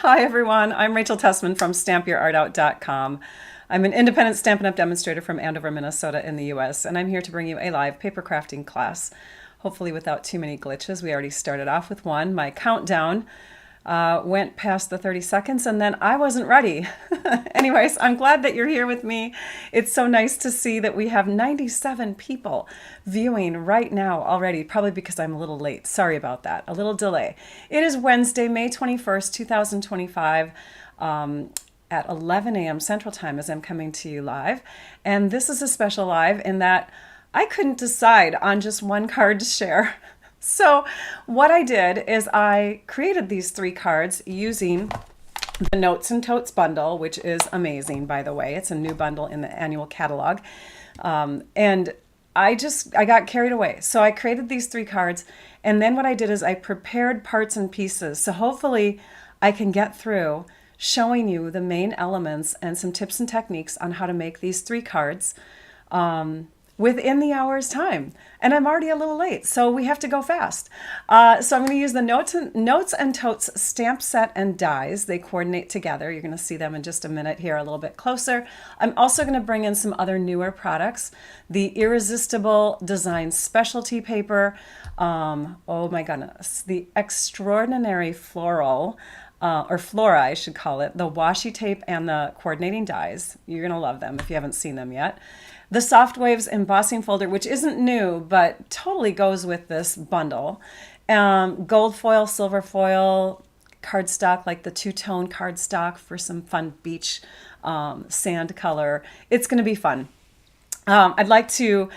Hi everyone, I'm Rachel Tessman from StampYourArtOut.com. I'm an independent Stampin' Up! Demonstrator from Andover, Minnesota in the US, and I'm here to bring you a live paper crafting class, hopefully without too many glitches. We already started off with one. My countdown went past the 30 seconds and then I wasn't ready. Anyways, I'm glad that you're here with me. It's so nice to see that we have 97 people viewing right now already, probably because I'm a little late. Sorry about that, a little delay. It is Wednesday, May 21st, 2025. At 11 a.m. Central Time as I'm coming to you live. And this is a special live in that I couldn't decide on just one card to share. So what I did is I created these 3 cards using the Notes and Totes bundle, which is amazing, by the way. It's a new bundle in the annual catalog. And I got carried away. So I created these 3 cards. And then what I did is I prepared parts and pieces. So hopefully I can get through showing you the main elements and some tips and techniques on how to make these 3 cards within the hour's time. And I'm already a little late, so we have to go fast. So I'm going to use the Notes and Totes stamp set and dies. They coordinate together. You're going to see them in just a minute here a little bit closer. I'm also going to bring in some other newer products. The Irresistible Design Specialty Paper. Oh my goodness. The Extraordinary Floral. Or Flora, I should call it, the washi tape and the coordinating dies. You're going to love them if you haven't seen them yet. The Soft Waves embossing folder, which isn't new, but totally goes with this bundle. Gold foil, silver foil, cardstock, like the two-tone cardstock for some fun beach sand color. It's going to be fun. I'd like to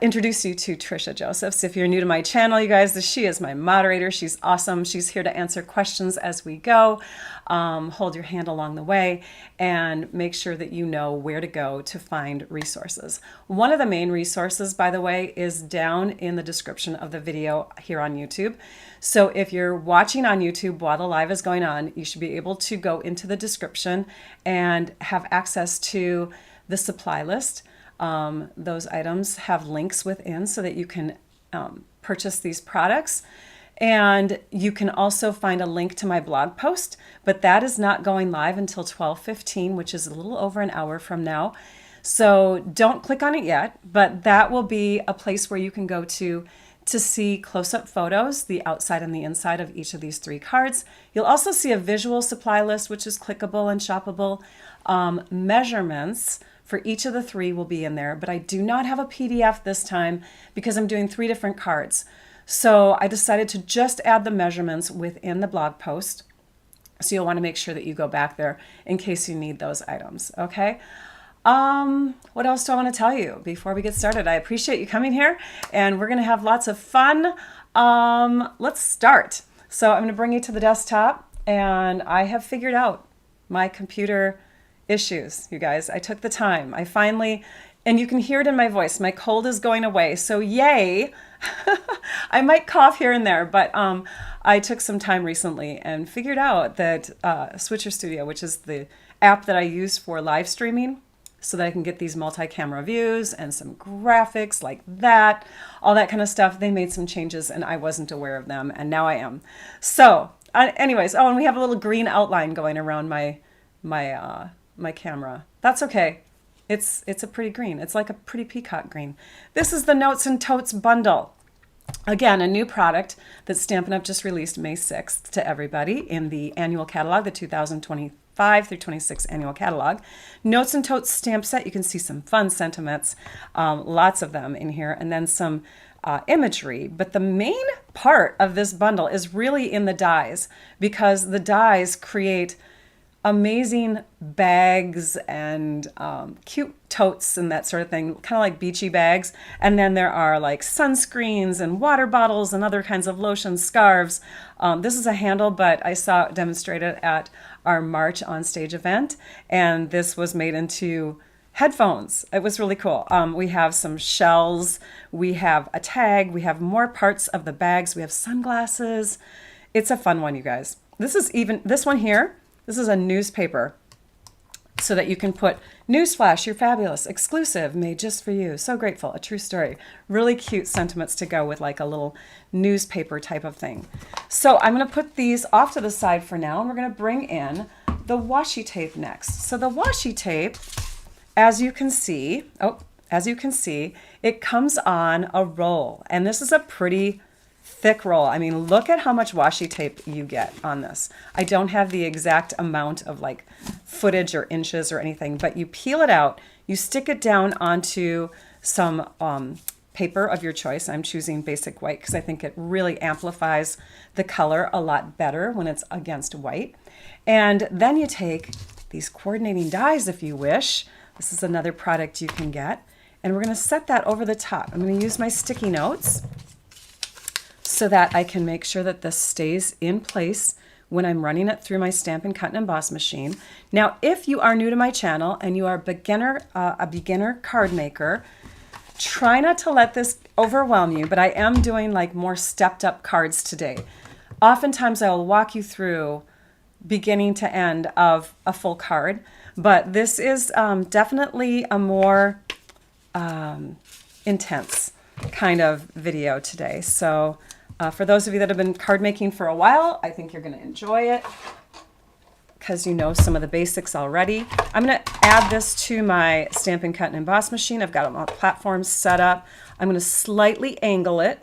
introduce you to Trisha Josephs. If you're new to my channel, you guys, she is my moderator. She's awesome. She's here to answer questions as we go. Hold your hand along the way and make sure that you know where to go to find resources. One of the main resources, by the way, is down in the description of the video here on YouTube. So if you're watching on YouTube while the live is going on, you should be able to go into the description and have access to the supply list. Those items have links within so that you can purchase these products. And you can also find a link to my blog post, but that is not going live until 12:15, which is a little over an hour from now. So don't click on it yet, but that will be a place where you can go to see close-up photos, the outside and the inside of each of these 3 cards. You'll also see a visual supply list, which is clickable and shoppable. Measurements for each of the 3 will be in there, but I do not have a PDF this time because I'm doing 3 different cards. So I decided to just add the measurements within the blog post. So you'll want to make sure that you go back there in case you need those items, okay? What else do I want to tell you before we get started? I appreciate you coming here and we're going to have lots of fun. Let's start. So I'm going to bring you to the desktop and I have figured out my computer issues, you guys. I took the time. I finally, and you can hear it in my voice, my cold is going away. So yay. I might cough here and there, but I took some time recently and figured out that Switcher Studio, which is the app that I use for live streaming so that I can get these multi-camera views and some graphics like that, all that kind of stuff. They made some changes and I wasn't aware of them and now I am. So anyways, oh, and we have a little green outline going around my camera. That's okay. It's a pretty green. It's like a pretty peacock green. This is the Notes and Totes bundle. Again, a new product that Stampin' Up! Just released May 6th to everybody in the annual catalog, the 2025 through 26 annual catalog. Notes and Totes stamp set. You can see some fun sentiments, lots of them in here, and then some imagery. But the main part of this bundle is really in the dies because the dies create amazing bags and cute totes and that sort of thing, kind of like beachy bags. And then there are like sunscreens and water bottles and other kinds of lotions, scarves. This is a handle, but I saw it demonstrated at our March on Stage event, and this was made into headphones. It was really cool. We have some shells, we have a tag, we have more parts of the bags, we have sunglasses. It's a fun one, you guys. This is even, this one here, this is a newspaper so that you can put newsflash, you're fabulous, exclusive, made just for you, so grateful, a true story. Really cute sentiments to go with like a little newspaper type of thing. So I'm going to put these off to the side for now, and we're going to bring in the washi tape next. So the washi tape, as you can see, it comes on a roll, and this is a pretty thick roll. I mean, look at how much washi tape you get on this. I don't have the exact amount of like footage or inches or anything, but you peel it out, you stick it down onto some paper of your choice. I'm choosing basic white because I think it really amplifies the color a lot better when it's against white. And then you take these coordinating dies if you wish. This is another product you can get. And we're going to set that over the top. I'm going to use my sticky notes so that I can make sure that this stays in place when I'm running it through my Stampin' Cut and Emboss machine. Now, if you are new to my channel and you are a beginner card maker, try not to let this overwhelm you, but I am doing like more stepped up cards today. Oftentimes I will walk you through beginning to end of a full card, but this is definitely a more intense kind of video today. So for those of you that have been card making for a while, I think you're going to enjoy it because you know some of the basics already. I'm going to add this to my Stampin' Cut and Emboss machine. I've got all the platforms set up. I'm going to slightly angle it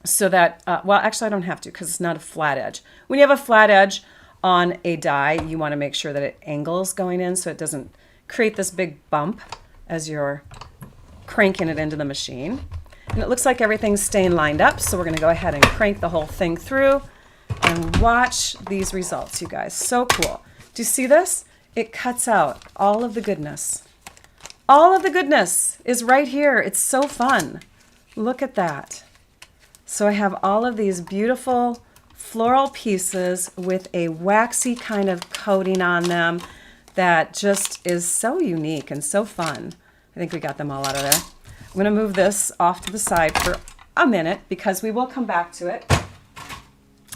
so that, well, actually I don't have to because it's not a flat edge. When you have a flat edge on a die, you want to make sure that it angles going in so it doesn't create this big bump as you're cranking it into the machine. And it looks like everything's staying lined up, so we're going to go ahead and crank the whole thing through and watch these results, you guys. So cool. Do you see this? It cuts out all of the goodness. All of the goodness is right here. It's so fun. Look at that. So I have all of these beautiful floral pieces with a waxy kind of coating on them that just is so unique and so fun. I think we got them all out of there. I'm going to move this off to the side for a minute because we will come back to it.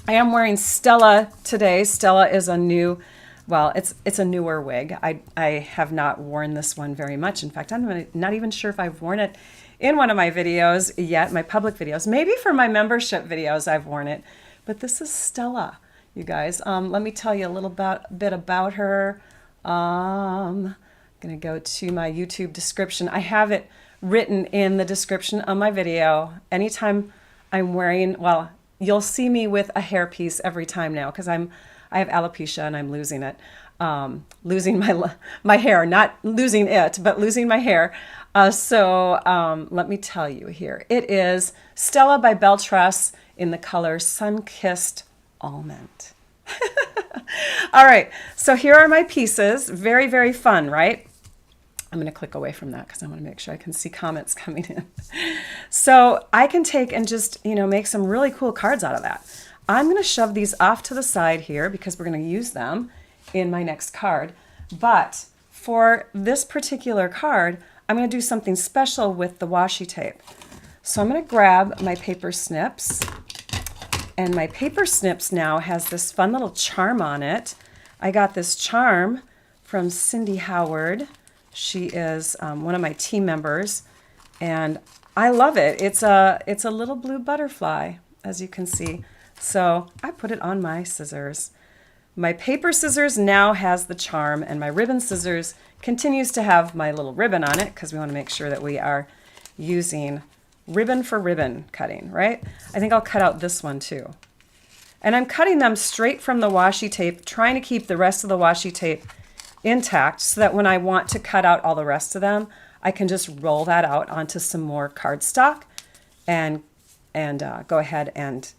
I am wearing Stella today. Stella is a new, well, it's a newer wig. I have not worn this one very much. In fact, I'm not even sure if I've worn it in one of my videos yet, my public videos. Maybe for my membership videos I've worn it. But this is Stella, you guys. Let me tell you a little bit about her. I'm going to go to my YouTube description. I have it written in the description of my video. Anytime I'm wearing, well, you'll see me with a hairpiece every time now because I have alopecia and I'm losing it. Losing my hair, not losing it, but losing my hair. So let me tell you here. It is Stella by Belle Tress in the color Sunkissed Almond. All right, so here are my pieces. Very, very fun, right? I'm going to click away from that because I want to make sure I can see comments coming in. So I can take and just, make some really cool cards out of that. I'm going to shove these off to the side here because we're going to use them in my next card. But for this particular card, I'm going to do something special with the washi tape. So I'm going to grab my paper snips. And my paper snips now has this fun little charm on it. I got this charm from Cindy Howard. She is one of my team members, and I love it. It's a little blue butterfly, as you can see. So I put it on my scissors. My paper scissors now has the charm, and my ribbon scissors continues to have my little ribbon on it because we want to make sure that we are using ribbon for ribbon cutting, right? I think I'll cut out this one too. And I'm cutting them straight from the washi tape, trying to keep the rest of the washi tape intact so that when I want to cut out all the rest of them, I can just roll that out onto some more cardstock and go ahead and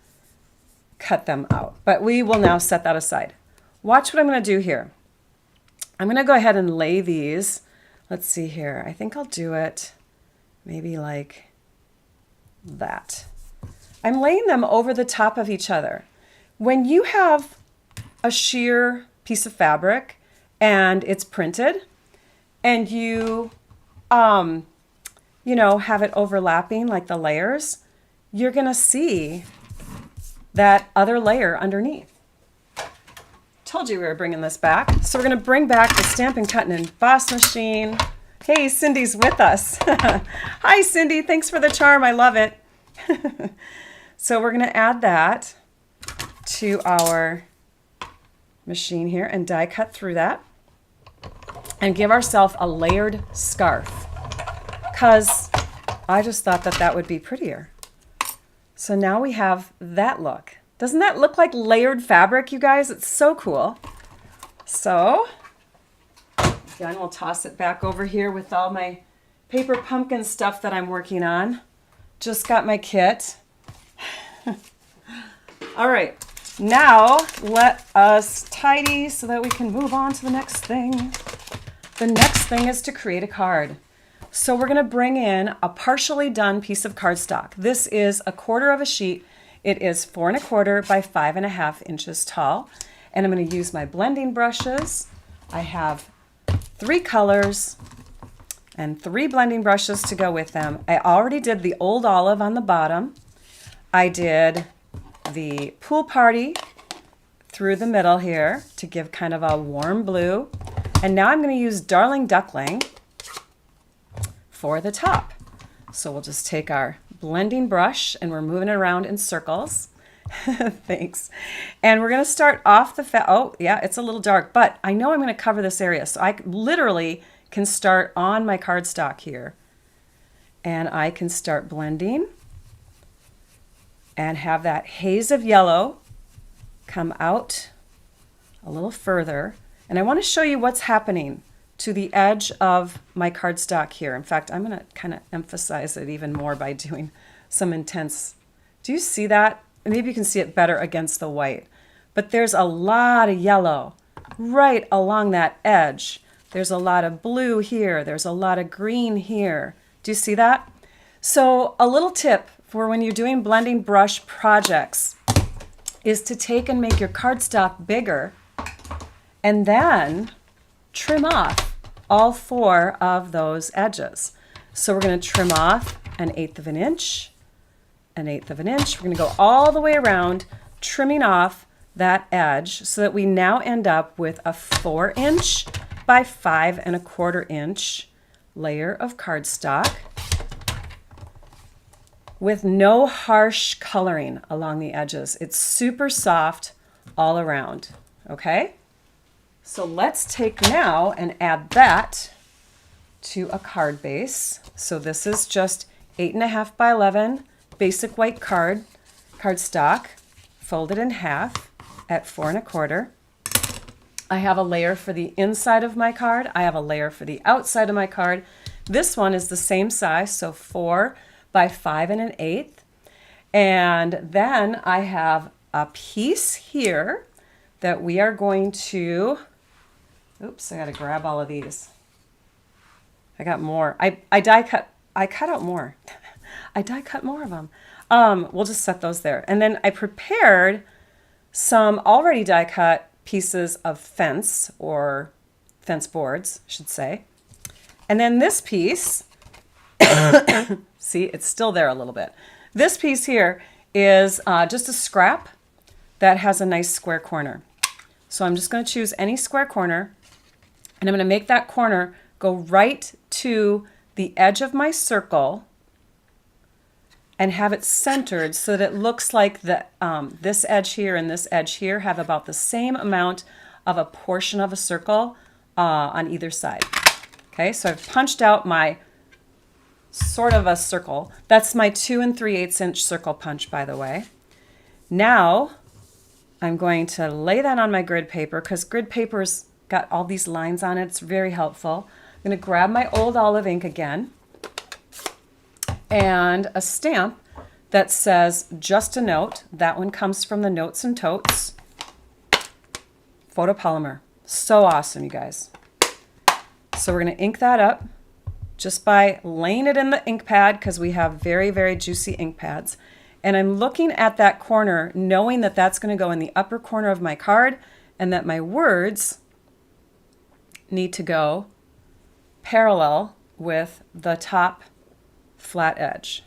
cut them out. But we will now set that aside. Watch what I'm going to do here. I'm going to go ahead and lay these. Let's see here. I think I'll do it maybe like that. I'm laying them over the top of each other. When you have a sheer piece of fabric and it's printed and you have it overlapping like the layers, you're going to see that other layer underneath. Told you we were bringing this back. So we're going to bring back the Stampin' Cut and Emboss machine. Hey, Cindy's with us. Hi, Cindy. Thanks for the charm. I love it. So we're going to add that to our machine here and die cut through that and give ourselves a layered scarf because I just thought that that would be prettier. So now we have that look. Doesn't that look like layered fabric, you guys? It's so cool. So again, we'll toss it back over here with all my paper pumpkin stuff that I'm working on. Just got my kit. All right, now let us tidy so that we can move on to the next thing. The next thing is to create a card. So we're gonna bring in a partially done piece of cardstock. This is 1/4 of a sheet. It is 4 1/4 by 5 1/2 inches tall. And I'm gonna use my blending brushes. I have 3 colors and 3 blending brushes to go with them. I already did the Old Olive on the bottom. I did the Pool Party through the middle here to give kind of a warm blue. And now I'm going to use Darling Duckling for the top. So we'll just take our blending brush and we're moving it around in circles. Thanks. And we're going to start off the oh yeah, it's a little dark, but I know I'm going to cover this area. So I literally can start on my cardstock here and I can start blending and have that haze of yellow come out a little further. And I want to show you what's happening to the edge of my cardstock here. In fact, I'm going to kind of emphasize it even more by doing some intense. Do you see that? Maybe you can see it better against the white. But there's a lot of yellow right along that edge. There's a lot of blue here. There's a lot of green here. Do you see that? So a little tip for when you're doing blending brush projects is to take and make your cardstock bigger and then trim off all 4 of those edges. So we're going to trim off 1/8 of an inch, 1/8 of an inch. We're going to go all the way around, trimming off that edge so that we now end up with a 4 inch by 5 1/4 inch layer of cardstock with no harsh coloring along the edges. It's super soft all around, okay? So let's take now and add that to a card base. So this is just 8 1/2 by 11 basic white cardstock, folded in half at 4 1/4. I have a layer for the inside of my card. I have a layer for the outside of my card. This one is the same size, so 4 by 5 1/8. And then I have a piece here that we are going to, oops, I got to grab all of these. I got more. I cut out more. I die cut more of them. We'll just set those there. And then I prepared some already die cut pieces of fence or fence boards, I should say. And then this piece, see, it's still there a little bit. This piece here is just a scrap that has a nice square corner. So I'm just going to choose any square corner and I'm going to make that corner go right to the edge of my circle and have it centered so that it looks like the, this edge here and this edge here have about the same amount of a portion of a circle on either side. Okay, so I've punched out my sort of a circle. That's my 2 3/8 inch circle punch, by the way. Now I'm going to lay that on my grid paper because grid paper's got all these lines on it. It's very helpful. I'm going to grab my Old Olive ink again and a stamp that says just a note. That one comes from the Notes and Totes photopolymer. So awesome, you guys. So we're going to ink that up just by laying it in the ink pad because we have very, very juicy ink pads. And I'm looking at that corner knowing that that's going to go in the upper corner of my card and that my words need to go parallel with the top flat edge.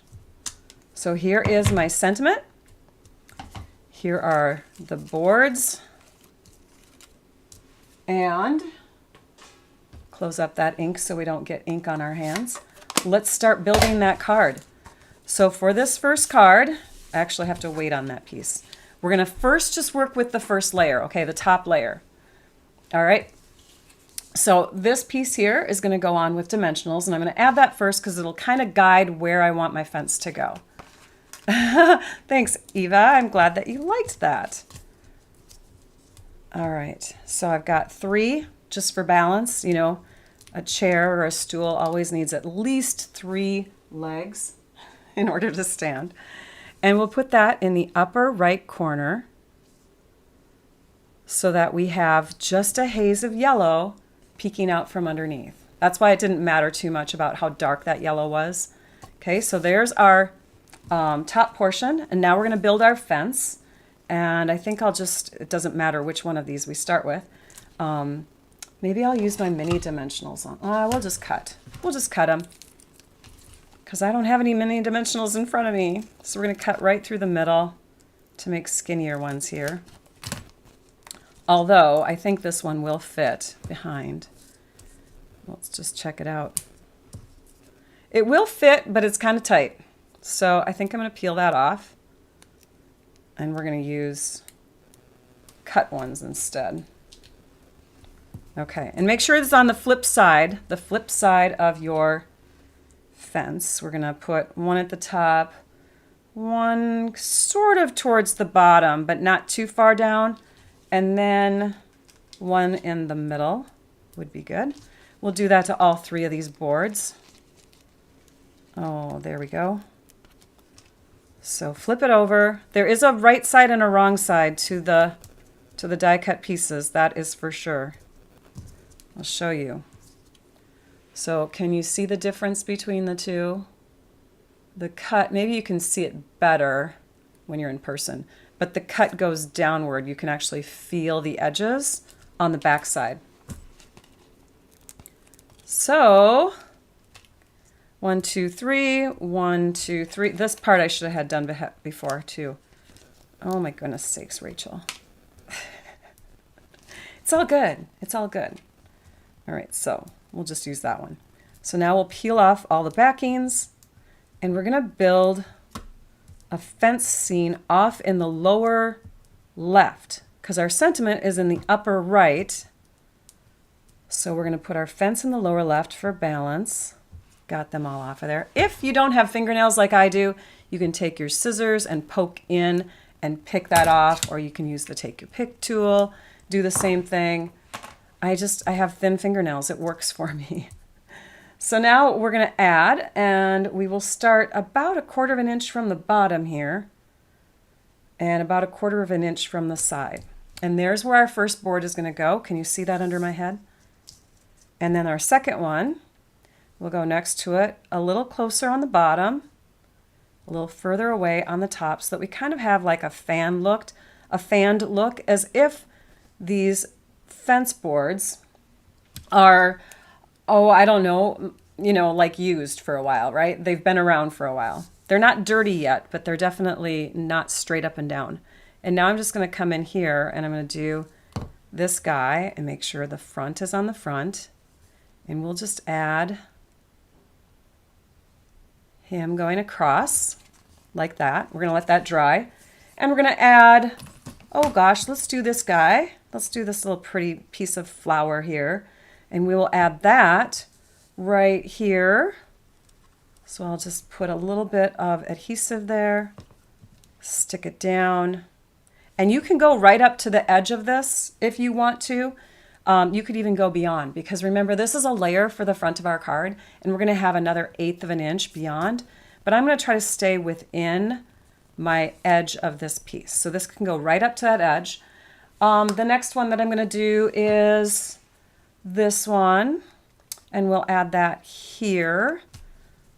So here is my sentiment. Here are the boards And close up that ink so we don't get ink on our hands. Let's start building that card. So for this first card, I actually have to wait on that piece. We're going to first just work with the first layer, okay, the top layer. All right. So this piece here is going to go on with dimensionals, and I'm going to add that first because it'll kind of guide where I want my fence to go. Thanks, Eva. I'm glad that you liked that. All right. So I've got 3 just for balance. You know, a chair or a stool always needs at least 3 legs in order to stand. And we'll put that in the upper right corner so that we have just a haze of yellow peeking out from underneath. That's why it didn't matter too much about how dark that yellow was. Okay, so there's our top portion, and now we're going to build our fence. And I think it doesn't matter which one of these we start with. Maybe I'll use my mini dimensionals on. We'll just cut them because I don't have any mini dimensionals in front of me. So we're going to cut right through the middle to make skinnier ones here. Although I think this one will fit behind. Let's just check it out. It will fit, but it's kind of tight. So I think I'm going to peel that off. And we're going to use cut ones instead. Okay, and make sure it's on the flip side of your fence. We're going to put one at the top, one sort of towards the bottom, but not too far down, and then one in the middle would be good. We'll do that to all 3 of these boards. Oh, there we go. So flip it over. There is a right side and a wrong side to the die cut pieces, that is for sure. I'll show you. So can you see the difference between the two? The cut, maybe you can see it better when you're in person, but the cut goes downward. You can actually feel the edges on the back side. So 1, 2, 3, 1, 2, 3. This part I should have had done before too. Oh my goodness sakes, Rachel. It's all good. It's all good. All right, so we'll just use that one. So now we'll peel off all the backings, and we're going to build a fence scene off in the lower left because our sentiment is in the upper right. So we're going to put our fence in the lower left for balance. Got them all off of there. If you don't have fingernails like I do, you can take your scissors and poke in and pick that off, or you can use the take your pick tool, do the same thing. I have thin fingernails. It works for me. So now we're going to add, and we will start about 1/4 of an inch from the bottom here and about 1/4 of an inch from the side. And there's where our first board is going to go. Can you see that under my head? And then our second one, we'll go next to it a little closer on the bottom, a little further away on the top, so that we kind of have like a fanned look, as if these fence boards are, I don't know, like used for a while, right? They've been around for a while. They're not dirty yet, but they're definitely not straight up and down. And now I'm just going to come in here and I'm going to do this guy and make sure the front is on the front. And we'll just add him going across like that. We're going to let that dry. And we're going to add, oh gosh, let's do this guy. Let's do this little pretty piece of flower here. And we will add that right here. So I'll just put a little bit of adhesive there, stick it down. And you can go right up to the edge of this if you want to. You could even go beyond, because remember, this is a layer for the front of our card, and we're going to have another 1/8 of an inch beyond. But I'm going to try to stay within my edge of this piece. So this can go right up to that edge. The next one that I'm going to do is this one, and we'll add that here.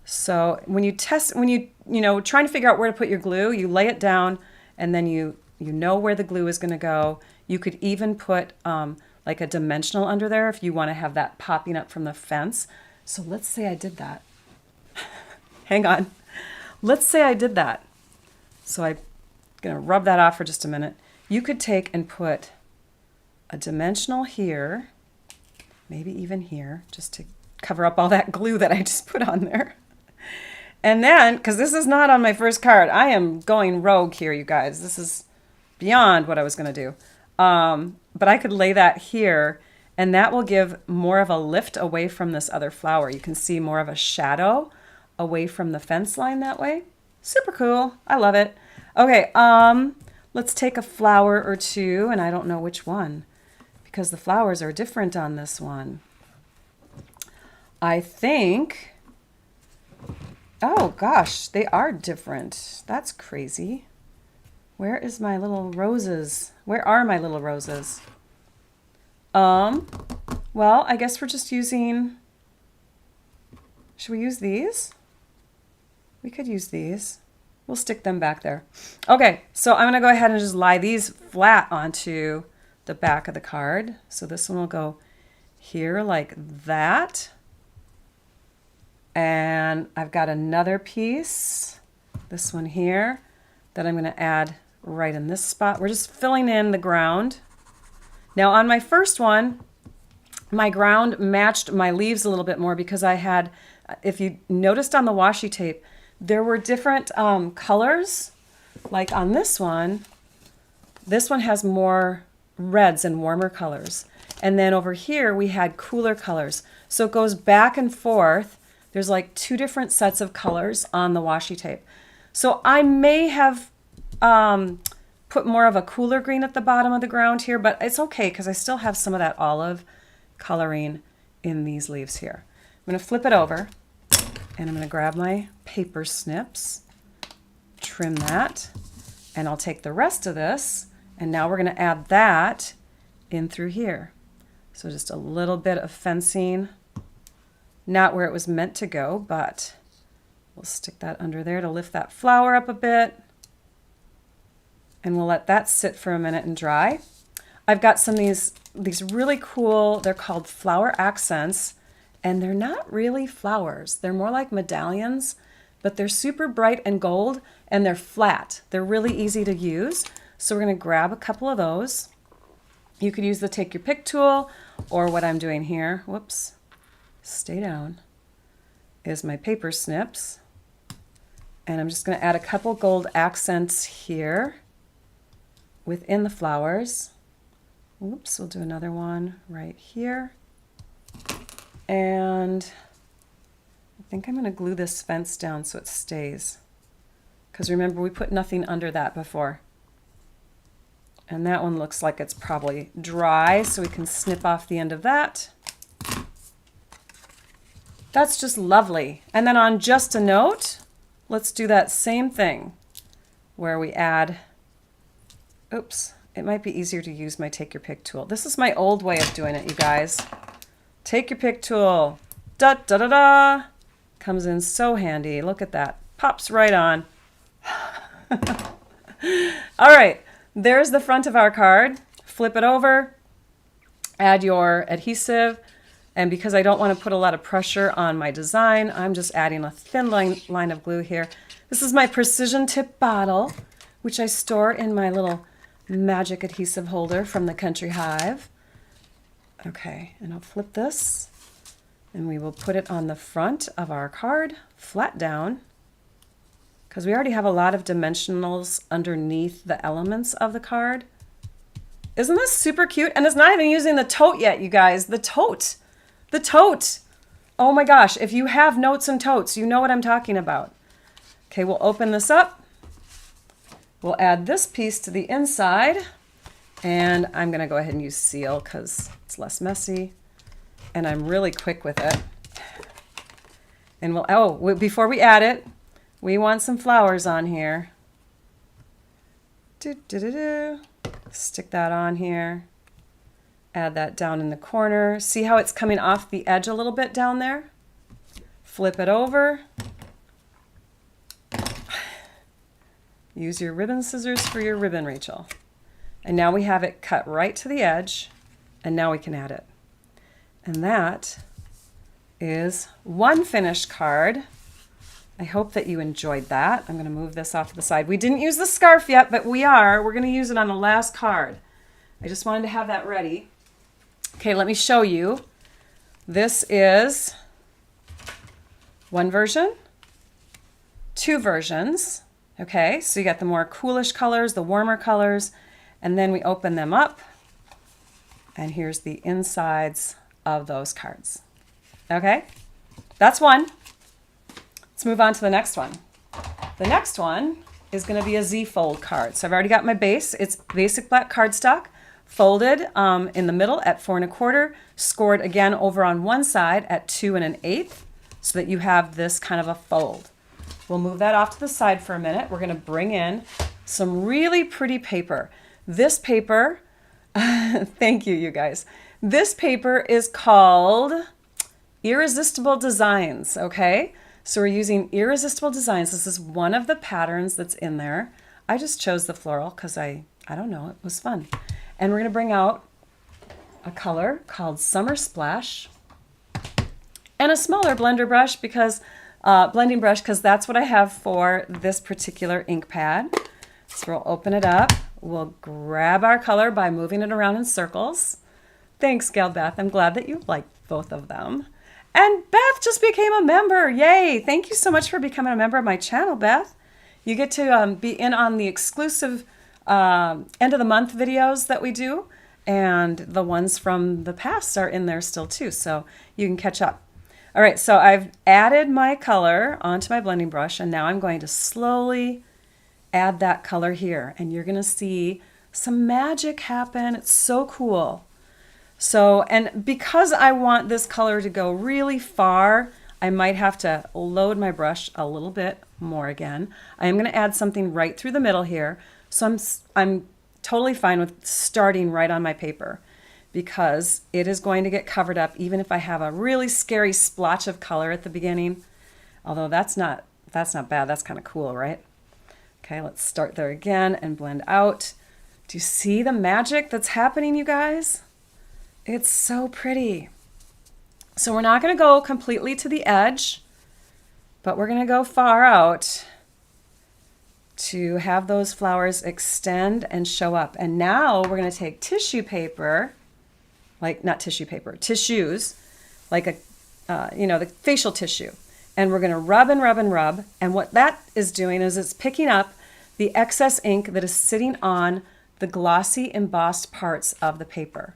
So when you trying to figure out where to put your glue, you lay it down, and then you know where the glue is going to go. You could even put like a dimensional under there if you want to have that popping up from the fence. So let's say I did that. Hang on. Let's say I did that. So I'm going to rub that off for just a minute. You could take and put a dimensional here, maybe even here, just to cover up all that glue that I just put on there. And then, because this is not on my first card, I am going rogue here, you guys. This is beyond what I was going to do. But I could lay that here, and that will give more of a lift away from this other flower. You can see more of a shadow away from the fence line that way. Super cool. I love it. Okay, let's take a flower or two, and I don't know which one because the flowers are different on this one. I think, oh gosh, they are different. That's crazy. Where is my little roses? Where are my little roses? Well, I guess we're just using, should we use these? We could use these. We'll stick them back there. Okay, so I'm gonna go ahead and just lie these flat onto the back of the card. So this one will go here like that. And I've got another piece, this one here, that I'm gonna add right in this spot. We're just filling in the ground. Now on my first one, my ground matched my leaves a little bit more because I had, if you noticed on the washi tape, there were different colors. Like on this one has more reds and warmer colors. And then over here we had cooler colors. So it goes back and forth. There's like two different sets of colors on the washi tape. So I may have put more of a cooler green at the bottom of the ground here, but it's okay because I still have some of that olive coloring in these leaves here. I'm going to flip it over and I'm going to grab my paper snips, trim that, and I'll take the rest of this, and now we're going to add that in through here. So just a little bit of fencing, not where it was meant to go, but we'll stick that under there to lift that flower up a bit. And we'll let that sit for a minute and dry. I've got some of these really cool, they're called flower accents, and they're not really flowers. They're more like medallions, but they're super bright and gold, and they're flat. They're really easy to use. So we're gonna grab a couple of those. You could use the take your pick tool, or what I'm doing here, whoops, stay down, is my paper snips. And I'm just gonna add a couple gold accents here within the flowers. Oops, we'll do another one right here. And I think I'm gonna glue this fence down so it stays. Because remember, we put nothing under that before. And that one looks like it's probably dry, so we can snip off the end of that. That's just lovely. And then on just a note, let's do that same thing where we add, oops, it might be easier to use my take your pick tool. This is my old way of doing it, you guys. Take your pick tool, da da da da, comes in so handy. Look at that, pops right on. All right, there's the front of our card. Flip it over, add your adhesive, and because I don't want to put a lot of pressure on my design, I'm just adding a thin line of glue here. This is my precision tip bottle, which I store in my little magic adhesive holder from the Country Hive. Okay, and I'll flip this, and we will put it on the front of our card, flat down, because we already have a lot of dimensionals underneath the elements of the card. Isn't this super cute? And it's not even using the tote yet, you guys. The tote. The tote. Oh my gosh, if you have notes and totes, you know what I'm talking about. Okay, we'll open this up. We'll add this piece to the inside, and I'm gonna go ahead and use seal because it's less messy, and I'm really quick with it. And before we add it, we want some flowers on here. Stick that on here. Add that down in the corner. See how it's coming off the edge a little bit down there? Flip it over. Use your ribbon scissors for your ribbon, Rachel. And now we have it cut right to the edge, and now we can add it. And that is one finished card. I hope that you enjoyed that. I'm gonna move this off to the side. We didn't use the scarf yet, but we're gonna use it on the last card. I just wanted to have that ready. Okay, let me show you. This is one version, two versions. Okay, so you got the more coolish colors, the warmer colors, and then we open them up, and here's the insides of those cards. Okay, that's one. Let's move on to the next one. The next one is going to be a Z-fold card. So I've already got my base. It's basic black cardstock, folded in the middle at 4 1/4, scored again over on one side at 2 1/8, so that you have this kind of a fold. We'll move that off to the side for a minute. We're going to bring in some really pretty paper. This paper, thank you, you guys. This paper is called Irresistible Designs, okay? So we're using Irresistible Designs. This is one of the patterns that's in there. I just chose the floral because I don't know, it was fun. And we're going to bring out a color called Summer Splash and a smaller blender brush because blending brush, because that's what I have for this particular ink pad. So we'll open it up. We'll grab our color by moving it around in circles. Thanks, Gal Beth. I'm glad that you like both of them. And Beth just became a member. Yay. Thank you so much for becoming a member of my channel, Beth. You get to be in on the exclusive end of the month videos that we do. And the ones from the past are in there still too. So you can catch up. All right, so I've added my color onto my blending brush, and now I'm going to slowly add that color here, and you're going to see some magic happen. It's so cool. So, and because I want this color to go really far, I might have to load my brush a little bit more again. I am going to add something right through the middle here. So I'm totally fine with starting right on my paper, because it is going to get covered up even if I have a really scary splotch of color at the beginning. Although that's not bad. That's kind of cool, right? Okay, let's start there again and blend out. Do you see the magic that's happening, you guys? It's so pretty. So we're not going to go completely to the edge, but we're going to go far out to have those flowers extend and show up. And now we're going to take tissue paper, like not tissue paper, tissues, like a, the facial tissue. And we're going to rub and rub and rub. And what that is doing is it's picking up the excess ink that is sitting on the glossy embossed parts of the paper.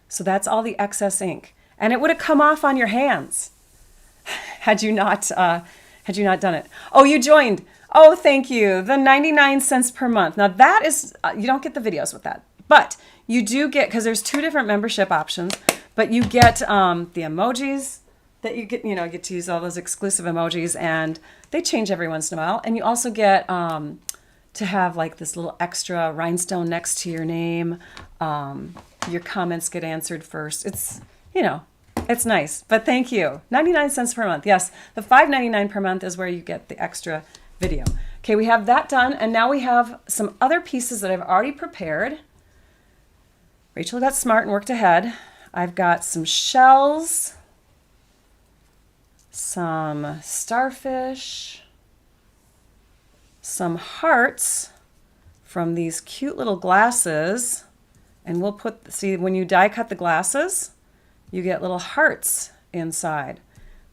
So that's all the excess ink. And it would have come off on your hands had you not done it. Oh, you joined. Oh, thank you. The 99 cents per month. Now that is, you don't get the videos with that. But you do get, because there's 2 different membership options, but you get the emojis that you get to use all those exclusive emojis, and they change every once in a while. And you also get to have like this little extra rhinestone next to your name. Your comments get answered first. It's, it's nice, but thank you. 99 cents per month. Yes, the $5.99 per month is where you get the extra video. Okay, we have that done, and now we have some other pieces that I've already prepared. Rachel got smart and worked ahead. I've got some shells, some starfish, some hearts from these cute little glasses. And we'll see, when you die cut the glasses, you get little hearts inside.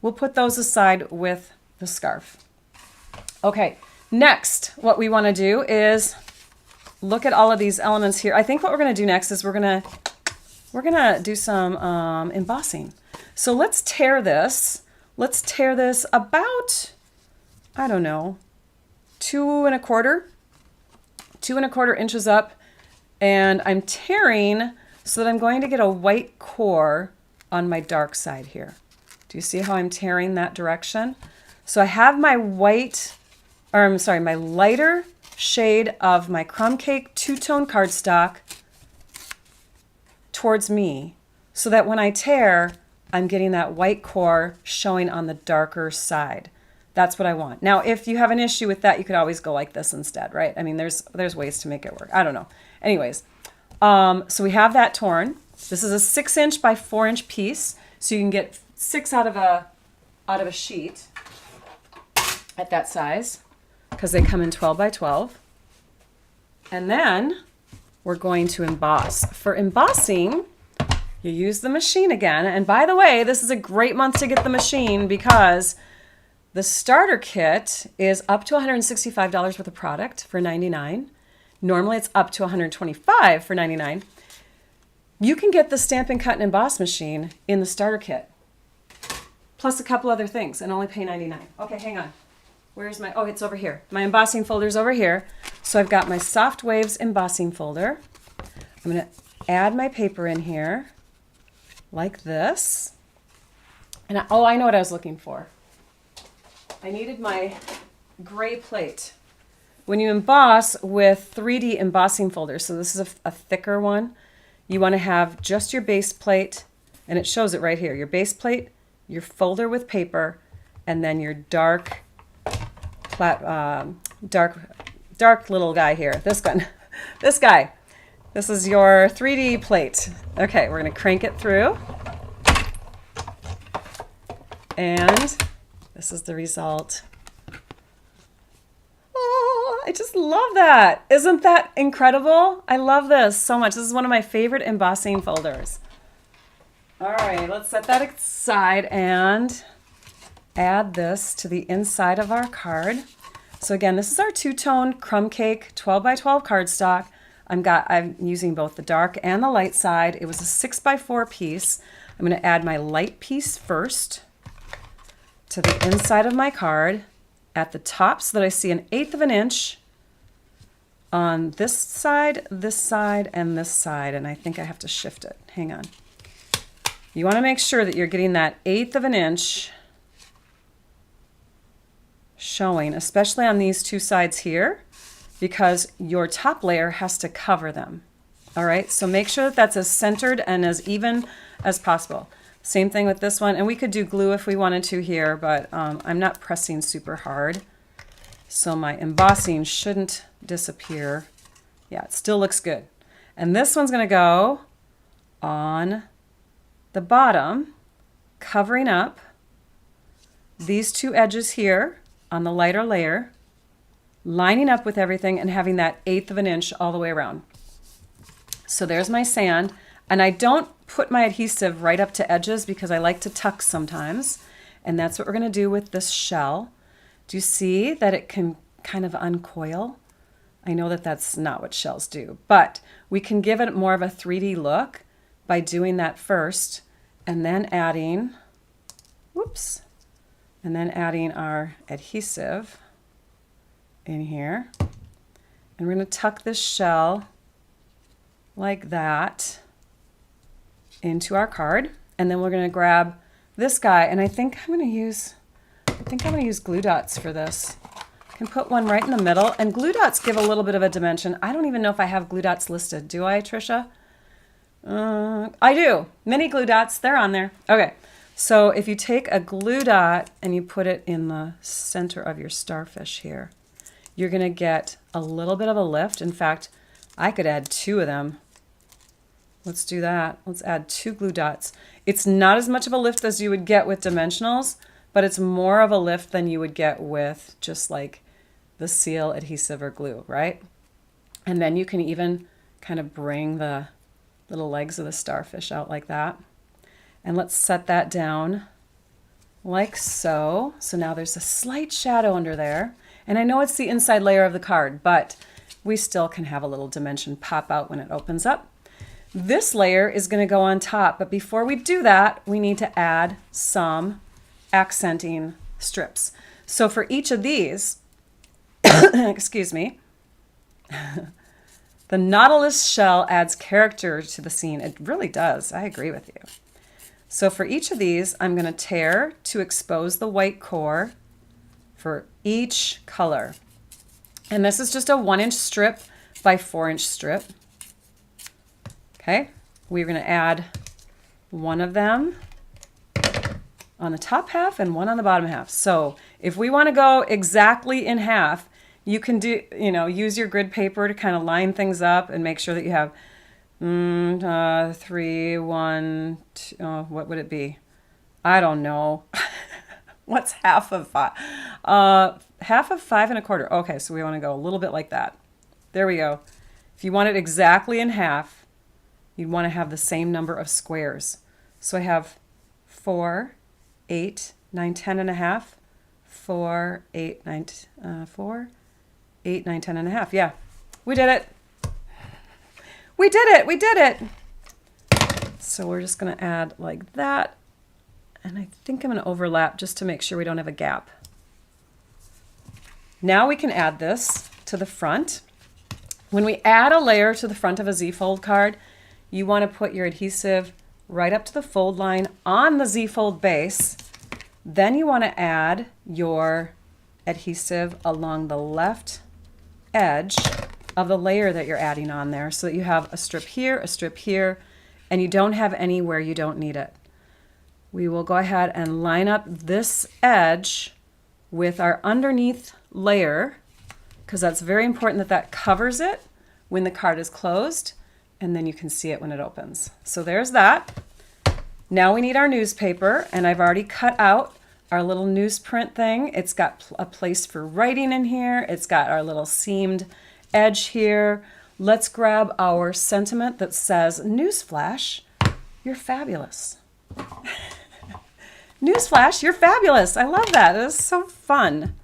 We'll put those aside with the scarf. Okay, next, what we want to do is look at all of these elements here. I think what we're going to do next is we're gonna do some embossing. So let's tear this. Let's tear this about, I don't know, 2 1/4 inches up. And I'm tearing so that I'm going to get a white core on my dark side here. Do you see how I'm tearing that direction? So I have my my lighter shade of my crumb cake 2-tone cardstock towards me, so that when I tear, I'm getting that white core showing on the darker side. That's what I want. Now, if you have an issue with that, you could always go like this instead, right? I mean, there's ways to make it work. I don't know. Anyways, so we have that torn. This is a 6-inch by 4-inch piece, so you can get 6 out of a sheet at that size, because they come in 12 by 12. And then we're going to emboss. For embossing, you use the machine again. And by the way, this is a great month to get the machine because the starter kit is up to $165 worth of product for $99. Normally it's up to $125 for $99. You can get the Stampin' Cut and Emboss machine in the starter kit, plus a couple other things, and only pay $99. Okay, hang on. Where's my, oh, it's over here. My embossing folder's over here. So I've got my Soft Waves embossing folder. I'm gonna add my paper in here like this. And I know what I was looking for. I needed my gray plate. When you emboss with 3D embossing folders, so this is a thicker one, you want to have just your base plate, and it shows it right here. Your base plate, your folder with paper, and then your dark little guy here. This gun, this guy. This is your 3D plate. Okay, we're going to crank it through. And this is the result. Oh, I just love that. Isn't that incredible? I love this so much. This is one of my favorite embossing folders. All right, let's set that aside and add this to the inside of our card. So again, this is our two-tone crumb cake 12 by 12 cardstock. I'm using both the dark and the light side. It was a 6x4 piece. I'm going to add my light piece first to the inside of my card at the top so that I see 1/8 of an inch on this side, and this side, and I think I have to shift it. Hang on. You want to make sure that you're getting that 1/8 of an inch showing, especially on these two sides here, because your top layer has to cover them. All right, so make sure that that's as centered and as even as possible. Same thing with this one, and we could do glue if we wanted to here, but I'm not pressing super hard, so my embossing shouldn't disappear. Yeah, it still looks good. And this one's going to go on the bottom, covering up these two edges here on the lighter layer, lining up with everything and having that 1/8 of an inch all the way around. So there's my sand, and I don't put my adhesive right up to edges because I like to tuck sometimes, and that's what we're going to do with this shell. Do you see that it can kind of uncoil? I know that that's not what shells do, but we can give it more of a 3D look by doing that first and then adding, whoops, and then adding our adhesive in here. And we're going to tuck this shell like that into our card, and then we're going to grab this guy, and I think I'm going to use glue dots for this. I can put one right in the middle, and glue dots give a little bit of a dimension. I don't even know if I have glue dots listed. Do I, Trisha? I do. Mini glue dots, they're on there. Okay, so if you take a glue dot and you put it in the center of your starfish here, you're going to get a little bit of a lift. In fact, I could add 2 of them. Let's do that. Let's add 2 glue dots. It's not as much of a lift as you would get with dimensionals, but it's more of a lift than you would get with just like the seal adhesive or glue, right? And then you can even kind of bring the little legs of the starfish out like that. And let's set that down like so. So now there's a slight shadow under there. And I know it's the inside layer of the card, but we still can have a little dimension pop out when it opens up. This layer is going to go on top, but before we do that, we need to add some accenting strips. So for each of these, excuse me, the Nautilus shell adds character to the scene. It really does. I agree with you. So for each of these, I'm going to tear to expose the white core for each color. And this is just a 1-inch strip by 4-inch strip. Okay, we're going to add one of them on the top half and one on the bottom half. So if we want to go exactly in half, you can do, use your grid paper to kind of line things up and make sure that you have 3, 1, 2, what would it be? I don't know. What's half of 5? Half of 5 1/4. Okay, so we want to go a little bit like that. There we go. If you want it exactly in half, you'd want to have the same number of squares. So I have 4, 8, 9, 10 and a half, 4, 8, 9, 4, 8, 9, 10 and a half. Yeah, we did it. We did it. We did it. So we're just going to add like that. And I think I'm going to overlap just to make sure we don't have a gap. Now we can add this to the front. When we add a layer to the front of a Z-fold card, you want to put your adhesive right up to the fold line on the Z-fold base. Then you want to add your adhesive along the left edge of the layer that you're adding on there so that you have a strip here, and you don't have any where you don't need it. We will go ahead and line up this edge with our underneath layer, because that's very important that that covers it when the card is closed, and then you can see it when it opens. So there's that. Now we need our newspaper, and I've already cut out our little newsprint thing. It's got a place for writing in here. It's got our little seamed edge here. Let's grab our sentiment that says, "Newsflash, you're fabulous." Newsflash, you're fabulous. I love that. It is so fun.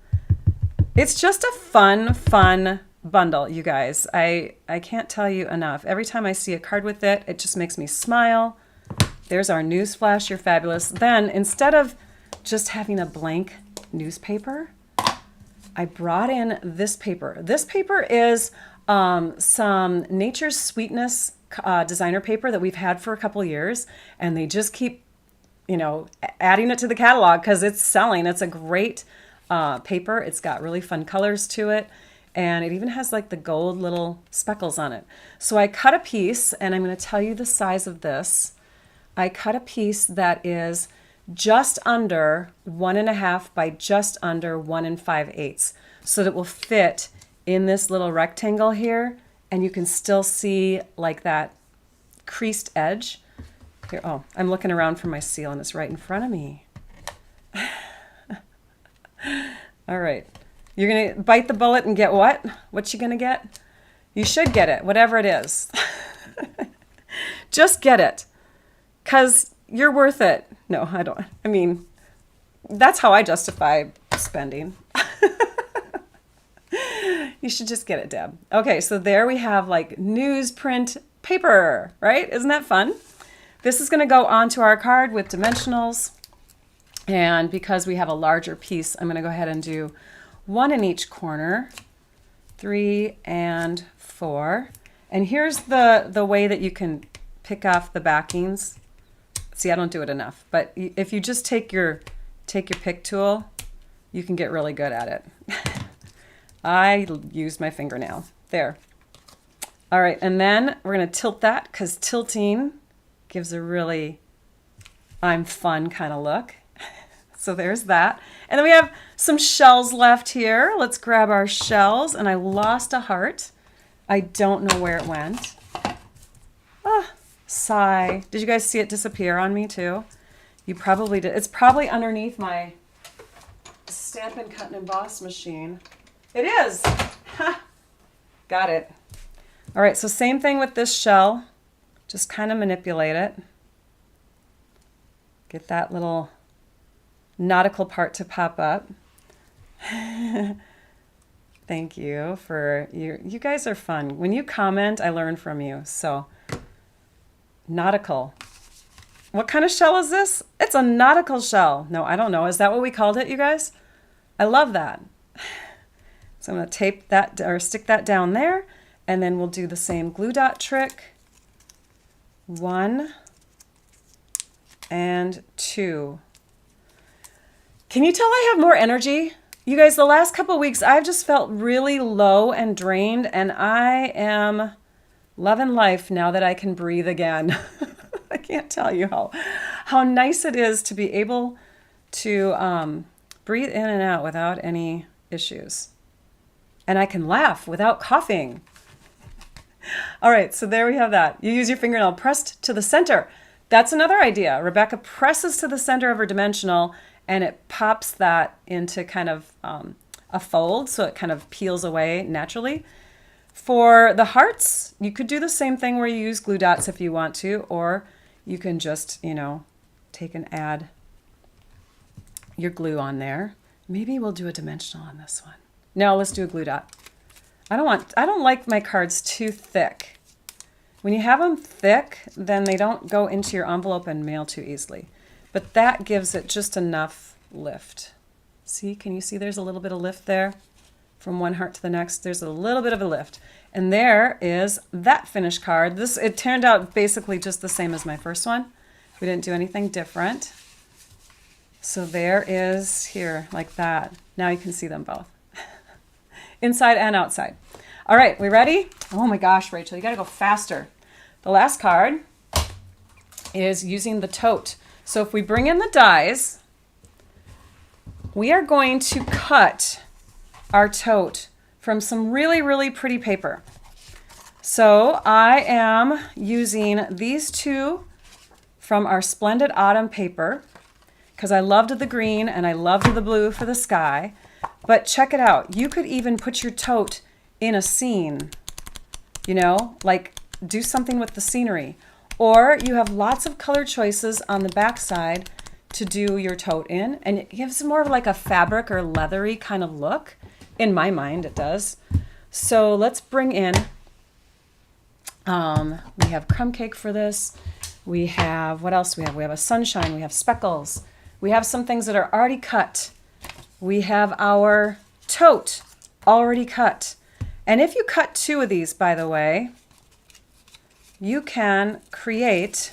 It's just a fun bundle, you guys. I can't tell you enough. Every time I see a card with it, it just makes me smile. There's our Newsflash, you're fabulous. Then instead of just having a blank newspaper, I brought in this paper. This paper is some Nature's Sweetness designer paper that we've had for a couple years, and they just keep, adding it to the catalog because it's selling. It's a great paper. It's got really fun colors to it, and it even has like the gold little speckles on it. So I cut a piece, and I'm going to tell you the size of this. I cut a piece that is just under 1.5 by just under 1 5/8, so that it will fit in this little rectangle here, and you can still see like that creased edge. Here, oh, I'm looking around for my seal and it's right in front of me. All right, you're gonna bite the bullet and get what? What you gonna get? You should get it, whatever it is. Just get it, because you're worth it. No, I don't. I mean, that's how I justify spending. You should just get it, Deb. Okay, so there we have like newsprint paper, right? Isn't that fun? This is going to go onto our card with dimensionals. And because we have a larger piece, I'm going to go ahead and do 1 in each corner, 3 and 4. And here's the way that you can pick off the backings. See, I don't do it enough, but if you just take your pick tool, you can get really good at it. I used my fingernail. There. All right, and then we're going to tilt that, because tilting gives a really I'm fun kind of look. So there's that. And then we have some shells left here. Let's grab our shells, and I lost a heart. I don't know where it went. Ah, sigh. Did you guys see it disappear on me too? You probably did. It's probably underneath my Stampin' Cut and Emboss machine. It is. Ha! Got it. All right, so same thing with this shell. Just kind of manipulate it. Get that little nautical part to pop up. Thank you for you guys are fun. When you comment, I learn from you. So nautical. What kind of shell is this? It's a nautical shell. No, I don't know. Is that what we called it, you guys? I love that. So I'm going to tape that or stick that down there, and then we'll do the same glue dot trick. 1 and 2. Can you tell I have more energy? You guys, the last couple of weeks, I've just felt really low and drained, and I am loving life now that I can breathe again. I can't tell you how nice it is to be able to breathe in and out without any issues. And I can laugh without coughing. All right, so there we have that. You use your fingernail pressed to the center. That's another idea. Rebecca presses to the center of her dimensional, and it pops that into kind of a fold, so it kind of peels away naturally. For the hearts, you could do the same thing where you use glue dots if you want to, or you can just, you know, take and add your glue on there. Maybe we'll do a dimensional on this one. No, let's do a glue dot. I don't like my cards too thick. When you have them thick, then they don't go into your envelope and mail too easily. But that gives it just enough lift. See, can you see there's a little bit of lift there? From one heart to the next, there's a little bit of a lift. And there is that finished card. It turned out basically just the same as my first one. We didn't do anything different. So there is here, like that. Now you can see them both. Inside and outside. All right, we ready? Oh my gosh, Rachel, you gotta go faster. The last card is using the tote. So if we bring in the dies, we are going to cut our tote from some really, really pretty paper. So I am using these two from our Splendid Autumn paper because I loved the green and I loved the blue for the sky. But check it out. You could even put your tote in a scene, you know, like do something with the scenery. Or you have lots of color choices on the back side to do your tote in. And it gives more of like a fabric or leathery kind of look. In my mind, it does. So let's bring in, we have crumb cake for this. We have, what else we have? We have a sunshine, we have speckles. We have some things that are already cut. We have our tote already cut. And if you cut two of these, by the way, you can create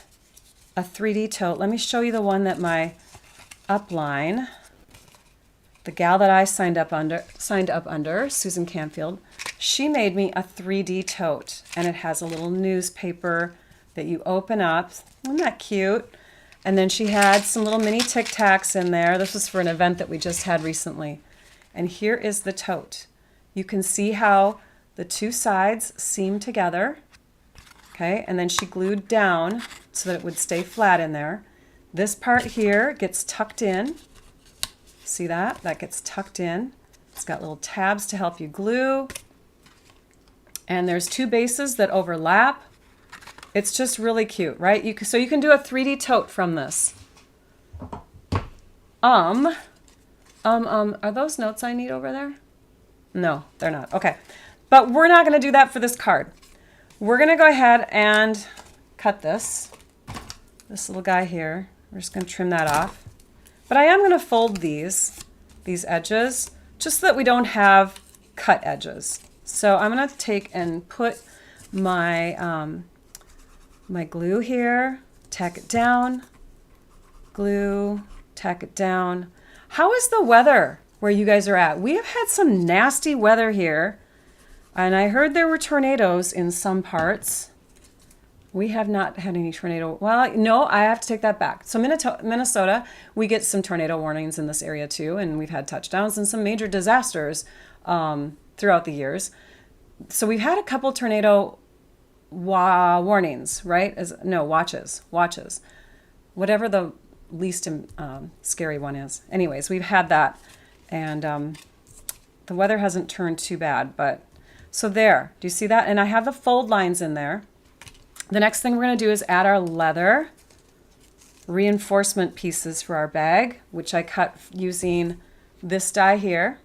a 3D tote. Let me show you the one that my upline, the gal that I signed up under, Susan Canfield, she made me a 3D tote. And it has a little newspaper that you open up. Isn't that cute? And then she had some little mini Tic Tacs in there. This was for an event that we just had recently. And here is the tote. You can see how the two sides seam together. Okay, and then she glued down so that it would stay flat in there. This part here gets tucked in. See that? That gets tucked in. It's got little tabs to help you glue. And there's two bases that overlap. It's just really cute, right? So you can do a 3D tote from this. Are those notes I need over there? No, they're not. Okay. But we're not going to do that for this card. We're going to go ahead and cut this little guy here. We're just going to trim that off. But I am going to fold these edges just so that we don't have cut edges. So I'm going to take and put my my glue here, tack it down, glue, tack it down. How is the weather where you guys are at? We have had some nasty weather here, and I heard there were tornadoes in some parts. We have not had any tornado. Well, no, I have to take that back. So Minnesota, we get some tornado warnings in this area too, and we've had touchdowns and some major disasters throughout the years. So we've had a couple tornado warnings, right? Watches. Whatever the least scary one is. Anyways, we've had that, and the weather hasn't turned too bad. But so there, do you see that? And I have the fold lines in there. The next thing we're going to do is add our leather reinforcement pieces for our bag, which I cut using this die here.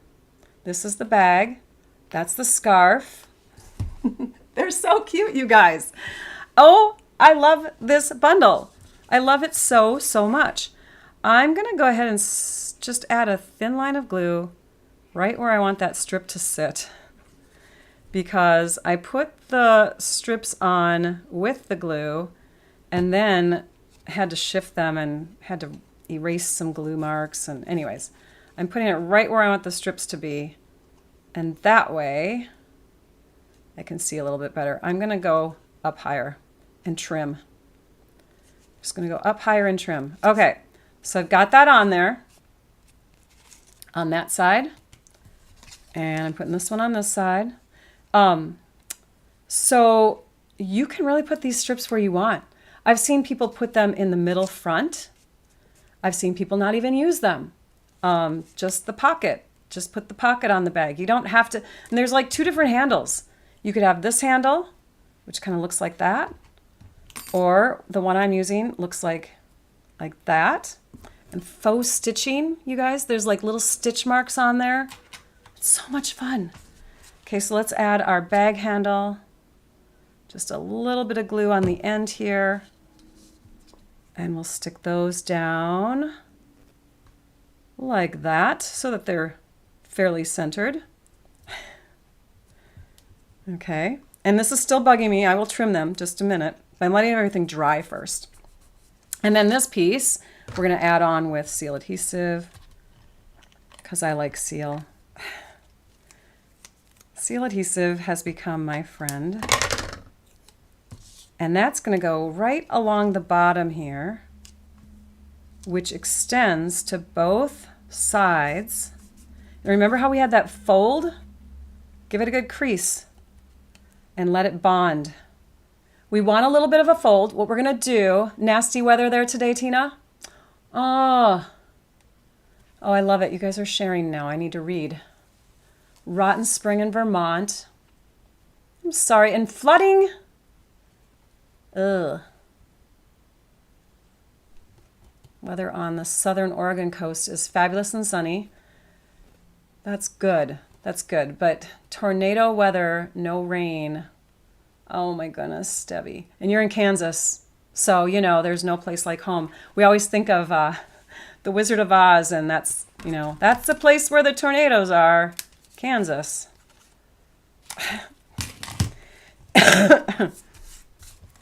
This is the bag. That's the scarf. They're so cute, you guys. Oh, I love this bundle. I love it so, so much. I'm going to go ahead and just add a thin line of glue right where I want that strip to sit, because I put the strips on with the glue and then had to shift them and had to erase some glue marks. And anyways, I'm putting it right where I want the strips to be. And that way I can see a little bit better. I'm going to go up higher and trim. Just going to go up higher and trim. Okay, so I've got that on there on that side. And I'm putting this one on this side. So you can really put these strips where you want. I've seen people put them in the middle front. I've seen people not even use them. Just the pocket. Just put the pocket on the bag. You don't have to, and there's like two different handles. You could have this handle, which kind of looks like that, or the one I'm using looks like that. And faux stitching, you guys, there's like little stitch marks on there. It's so much fun. Okay, so let's add our bag handle. Just a little bit of glue on the end here. And we'll stick those down like that so that they're fairly centered. Okay, and this is still bugging me. I will trim them just a minute. I'm letting everything dry first. And then this piece, we're going to add on with seal adhesive because I like seal. Seal adhesive has become my friend. And that's going to go right along the bottom here, which extends to both sides. And remember how we had that fold? Give it a good crease and let it bond. We want a little bit of a fold. What we're going to do, nasty weather there today, Tina? Oh, I love it. You guys are sharing now. I need to read. Rotten spring in Vermont. I'm sorry. And flooding. Ugh. Weather on the southern Oregon coast is fabulous and sunny. That's good. That's good. But tornado weather, no rain. Oh my goodness, Stevie. And you're in Kansas, so you know there's no place like home. We always think of the Wizard of Oz, and that's, you know, that's the place where the tornadoes are. Kansas.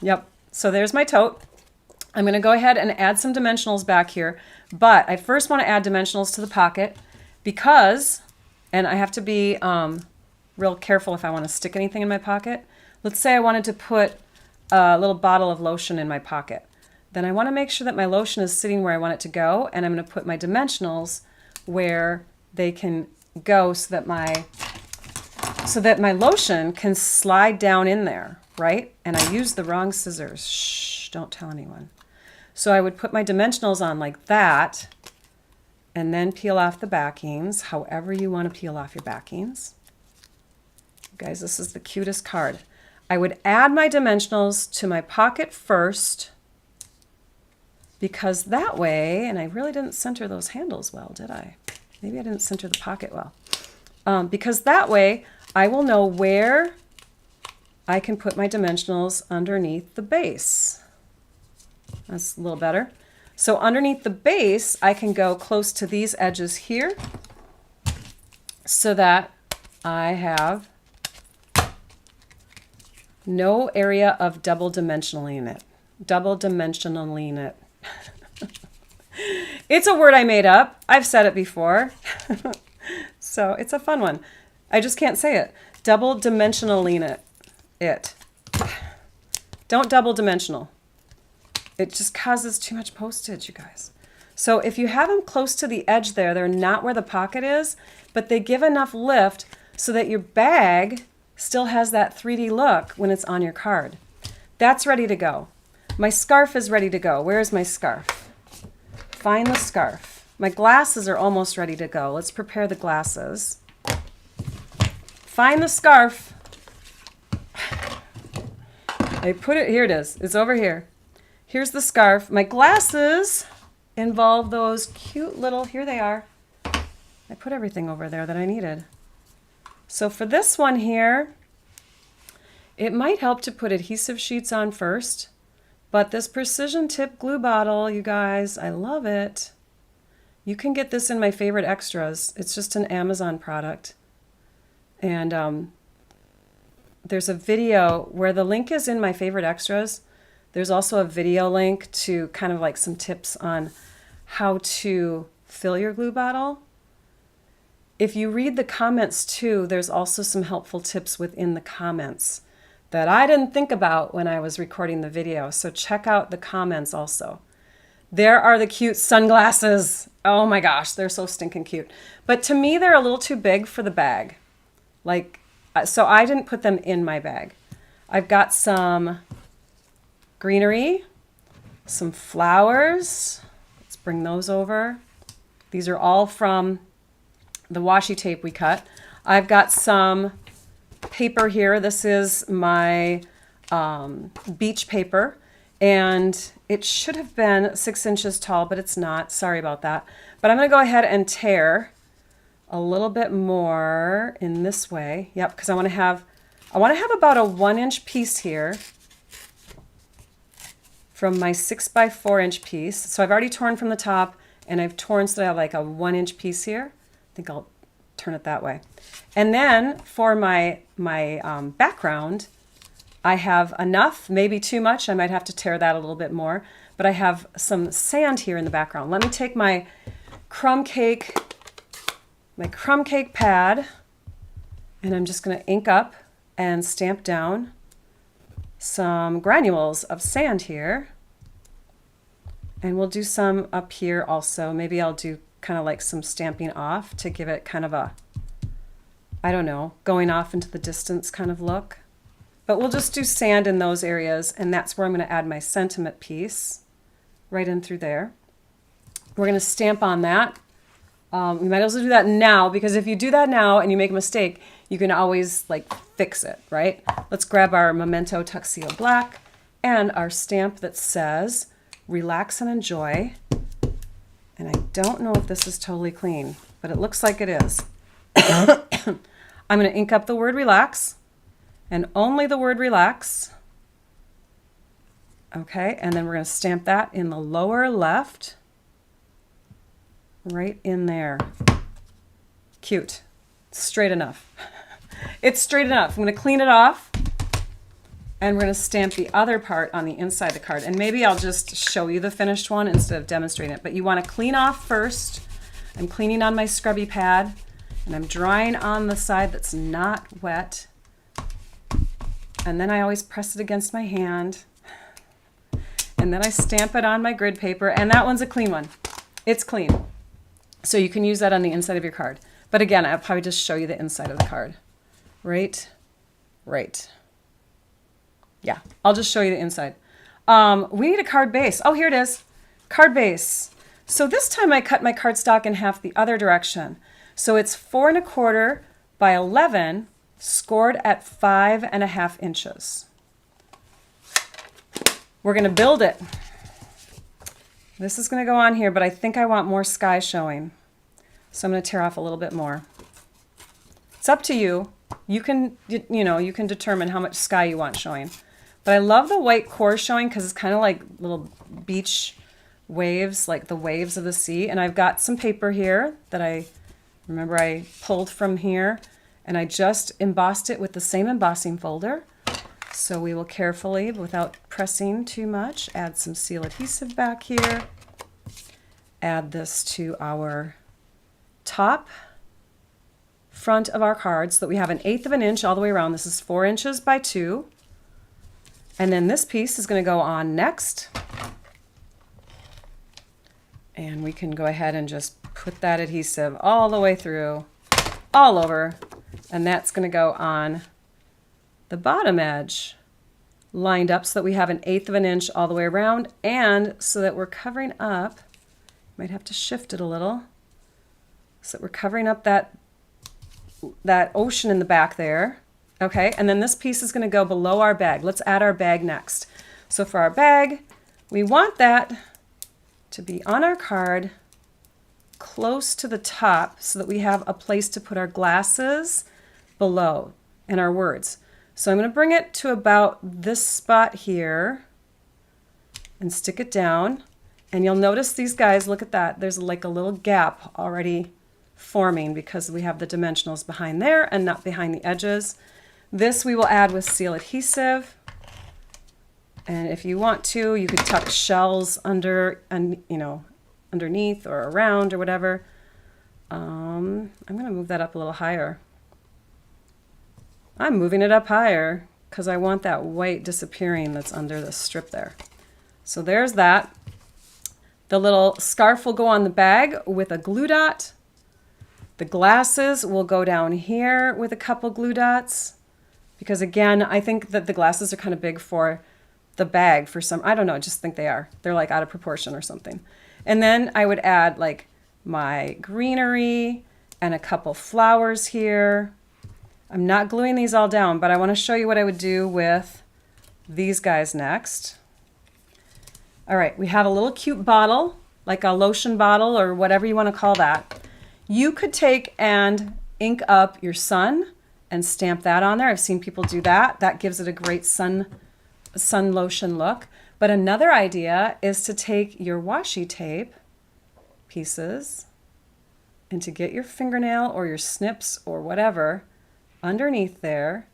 Yep. So there's my tote. I'm going to go ahead and add some dimensionals back here, but I first want to add dimensionals to the pocket because, and I have to be real careful if I want to stick anything in my pocket. Let's say I wanted to put a little bottle of lotion in my pocket. Then I want to make sure that my lotion is sitting where I want it to go, and I'm going to put my dimensionals where they can go so that my lotion can slide down in there, right? And I used the wrong scissors. Shh, don't tell anyone. So I would put my dimensionals on like that and then peel off the backings, however you want to peel off your backings. Guys, this is the cutest card. I would add my dimensionals to my pocket first because that way, and I really didn't center those handles well, did I? Maybe I didn't center the pocket well. Because that way I will know where I can put my dimensionals underneath the base. That's a little better. So underneath the base, I can go close to these edges here so that I have no area of double dimensionaling it. Double dimensionaling it. It's a word I made up. I've said it before. So it's a fun one. I just can't say it. Double dimensionaling it. Don't double dimensional. It just causes too much postage, you guys. So if you have them close to the edge there, they're not where the pocket is, but they give enough lift so that your bag still has that 3D look when it's on your card. That's ready to go. My scarf is ready to go. Where is my scarf? Find the scarf. My glasses are almost ready to go. Let's prepare the glasses. Find the scarf. I put it, here it is. It's over here. Here's the scarf. My glasses involve those cute little, here they are. I put everything over there that I needed. So for this one here, it might help to put adhesive sheets on first, but this precision tip glue bottle, you guys, I love it. You can get this in my favorite extras. It's just an Amazon product. And there's a video where the link is in my favorite extras. There's also a video link to kind of like some tips on how to fill your glue bottle. If you read the comments too, there's also some helpful tips within the comments that I didn't think about when I was recording the video. So check out the comments also. There are the cute sunglasses. Oh my gosh, they're so stinking cute. But to me, they're a little too big for the bag. Like, so I didn't put them in my bag. I've got some greenery, some flowers. Let's bring those over. These are all from the washi tape we cut. I've got some paper here. This is my beach paper, and it should have been 6 inches tall, but it's not. Sorry about that. But I'm going to go ahead and tear a little bit more in this way. Yep, because I want to have about a 1-inch piece here from my 6x4-inch piece. So I've already torn from the top, and I've torn so that I have like a 1-inch piece here. I think I'll turn it that way. And then for my background, I have enough, maybe too much. I might have to tear that a little bit more, but I have some sand here in the background. Let me take my crumb cake pad, and I'm just going to ink up and stamp down some granules of sand here. And we'll do some up here also. Maybe I'll do kind of like some stamping off to give it kind of a, I don't know, going off into the distance kind of look. But we'll just do sand in those areas, and that's where I'm going to add my sentiment piece right in through there. We're going to stamp on that. We might also do that now, because if you do that now and you make a mistake, you can always like fix it, right? Let's grab our Memento Tuxedo Black and our stamp that says relax and enjoy. And I don't know if this is totally clean, but it looks like it is. I'm going to ink up the word relax, and only the word relax. Okay, and then we're going to stamp that in the lower left, right in there. Cute. Straight enough. It's straight enough. I'm going to clean it off, and we're going to stamp the other part on the inside of the card. And maybe I'll just show you the finished one instead of demonstrating it. But you want to clean off first. I'm cleaning on my scrubby pad, and I'm drying on the side that's not wet. And then I always press it against my hand. And then I stamp it on my grid paper, and that one's a clean one. It's clean. So you can use that on the inside of your card. But again, I'll probably just show you the inside of the card. Right. Yeah, I'll just show you the inside. We need a card base. Oh, here it is. Card base. So this time I cut my cardstock in half the other direction. So it's 4 1/4 by 11, scored at 5 1/2 inches. We're going to build it. This is going to go on here, but I think I want more sky showing. So I'm going to tear off a little bit more. It's up to you. You can determine how much sky you want showing. But I love the white core showing because it's kind of like little beach waves, like the waves of the sea. And I've got some paper here that I pulled from here, and I just embossed it with the same embossing folder. So we will carefully, without pressing too much, add some seal adhesive back here. Add this to our top front of our card so that we have 1/8 of an inch all the way around. This is 4 inches by 2. And then this piece is going to go on next. And we can go ahead and just put that adhesive all the way through, all over. And that's going to go on the bottom edge, lined up so that we have 1/8 of an inch all the way around, and so that we're covering up, might have to shift it a little, so that we're covering up that ocean in the back there. Okay, and then this piece is going to go below our bag. Let's add our bag next. So for our bag, we want that to be on our card close to the top so that we have a place to put our glasses below and our words. So I'm going to bring it to about this spot here and stick it down. And you'll notice these guys, look at that, there's like a little gap already forming because we have the dimensionals behind there and not behind the edges. This we will add with seal adhesive. And if you want to, you could tuck shells under, and underneath or around or whatever. I'm going to move that up a little higher. I'm moving it up higher because I want that white disappearing that's under the strip there. So there's that. The little scarf will go on the bag with a glue dot. The glasses will go down here with a couple glue dots. Because again, I think that the glasses are kind of big for the bag for some, I don't know, I just think they are. They're like out of proportion or something. And then I would add like my greenery and a couple flowers here. I'm not gluing these all down, but I want to show you what I would do with these guys next. All right, we have a little cute bottle, like a lotion bottle or whatever you want to call that. You could take and ink up your sun and stamp that on there. I've seen people do that. That gives it a great sun lotion look. But another idea is to take your washi tape pieces and to get your fingernail or your snips or whatever underneath there,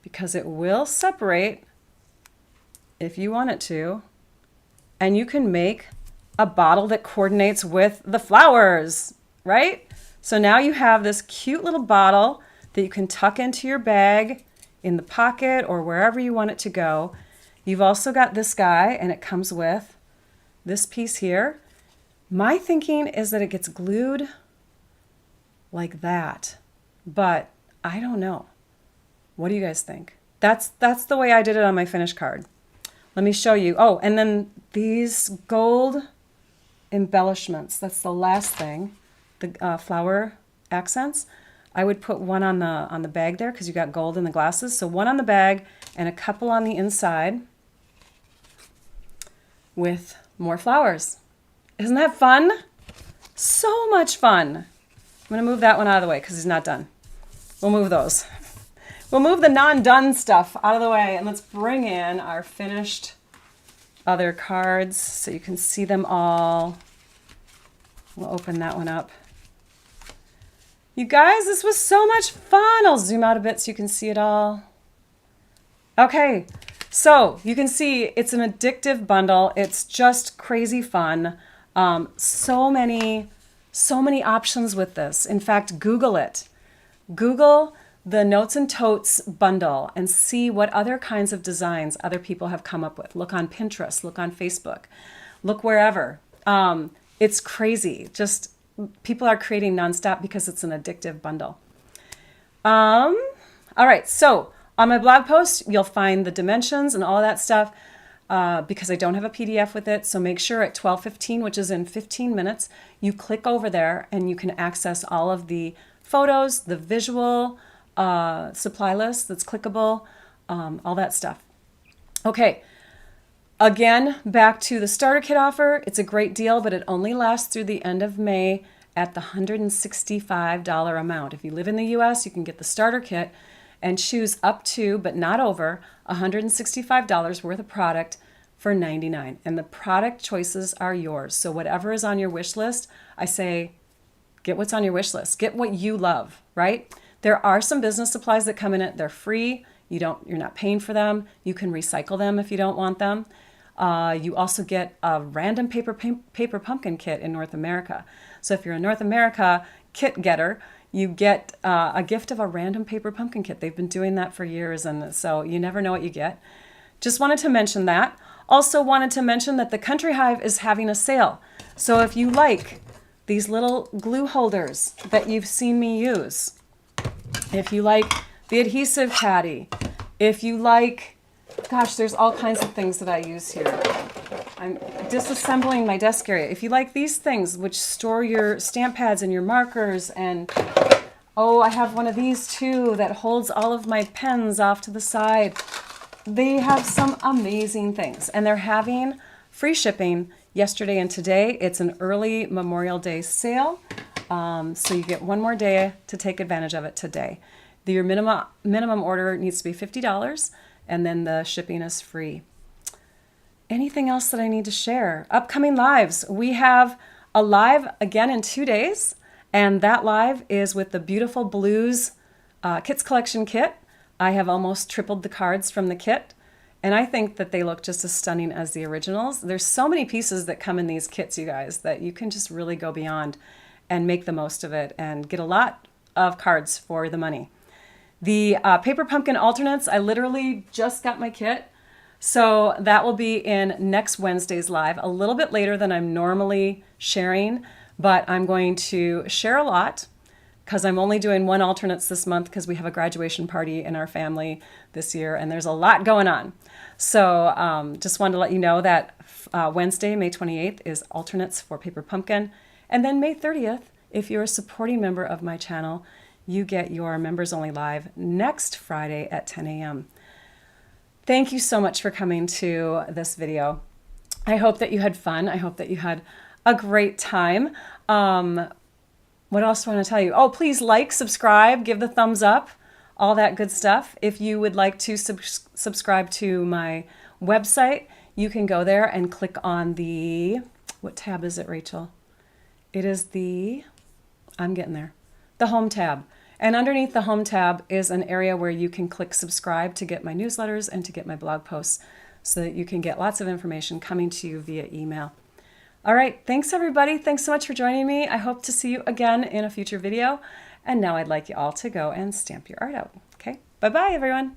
because it will separate if you want it to. And you can make a bottle that coordinates with the flowers, right? So now you have this cute little bottle that you can tuck into your bag, in the pocket, or wherever you want it to go. You've also got this guy, and it comes with this piece here. My thinking is that it gets glued like that, but I don't know. What do you guys think? That's the way I did it on my finished card. Let me show you. Oh, and then these gold embellishments. That's the last thing. The flower accents. I would put one on the bag there because you got gold in the glasses. So one on the bag and a couple on the inside with more flowers. Isn't that fun? So much fun. I'm going to move that one out of the way because he's not done. We'll move those. We'll move the non-done stuff out of the way, and let's bring in our finished other cards so you can see them all. We'll open that one up. You guys, this was so much fun. I'll zoom out a bit so you can see it all. Okay, so you can see it's an addictive bundle. It's just crazy fun. So many options with this. In fact, Google it. Google the Notes and Totes bundle and see what other kinds of designs other people have come up with. Look on Pinterest, look on Facebook, look wherever. It's crazy. Just people are creating nonstop because it's an addictive bundle. All right, so on my blog post, you'll find the dimensions and all of that stuff because I don't have a PDF with it. So make sure at 12:15, which is in 15 minutes, you click over there and you can access all of the photos, the visual supply list that's clickable, all that stuff. Okay, again, back to the starter kit offer. It's a great deal, but it only lasts through the end of May at the $165 amount. If you live in the US, you can get the starter kit and choose up to, but not over, $165 worth of product for $99. And the product choices are yours. So whatever is on your wish list, I say, get what's on your wish list. Get what you love, right? There are some business supplies that come in it. They're free. You're not paying for them. You can recycle them if you don't want them. You also get a random paper pumpkin kit in North America. So if you're a North America kit getter, you get a gift of a random paper pumpkin kit. They've been doing that for years, and so you never know what you get. Just wanted to mention that. Also wanted to mention that the Country Hive is having a sale. So if you like these little glue holders that you've seen me use, if you like the adhesive caddy, if you like, gosh, there's all kinds of things that I use here. I'm disassembling my desk area. If you like these things, which store your stamp pads and your markers, and oh, I have one of these too that holds all of my pens off to the side. They have some amazing things, and they're having free shipping yesterday and today. It's an early Memorial Day sale, so you get one more day to take advantage of it today. Your minimum order needs to be $50, and then the shipping is free. Anything else that I need to share? Upcoming lives. We have a live again in 2 days, and that live is with the Beautiful Blues Kits Collection kit. I have almost tripled the cards from the kit, and I think that they look just as stunning as the originals. There's so many pieces that come in these kits, you guys, that you can just really go beyond and make the most of it and get a lot of cards for the money. The Paper Pumpkin alternates, I literally just got my kit. So that will be in next Wednesday's live, a little bit later than I'm normally sharing, but I'm going to share a lot because I'm only doing one alternates this month because we have a graduation party in our family this year and there's a lot going on. So just wanted to let you know that Wednesday, May 28th is alternates for Paper Pumpkin. And then May 30th, if you're a supporting member of my channel, you get your members only live next Friday at 10 a.m. Thank you so much for coming to this video. I hope that you had fun. I hope that you had a great time. What else do I want to tell you? Oh, please like, subscribe, give the thumbs up, all that good stuff. If you would like to subscribe to my website, you can go there and click on the, what tab is it, Rachel? It is the, I'm getting there, the home tab. And underneath the home tab is an area where you can click subscribe to get my newsletters and to get my blog posts so that you can get lots of information coming to you via email. All right, thanks everybody. Thanks so much for joining me. I hope to see you again in a future video. And now I'd like you all to go and stamp your art out. Okay, bye-bye everyone.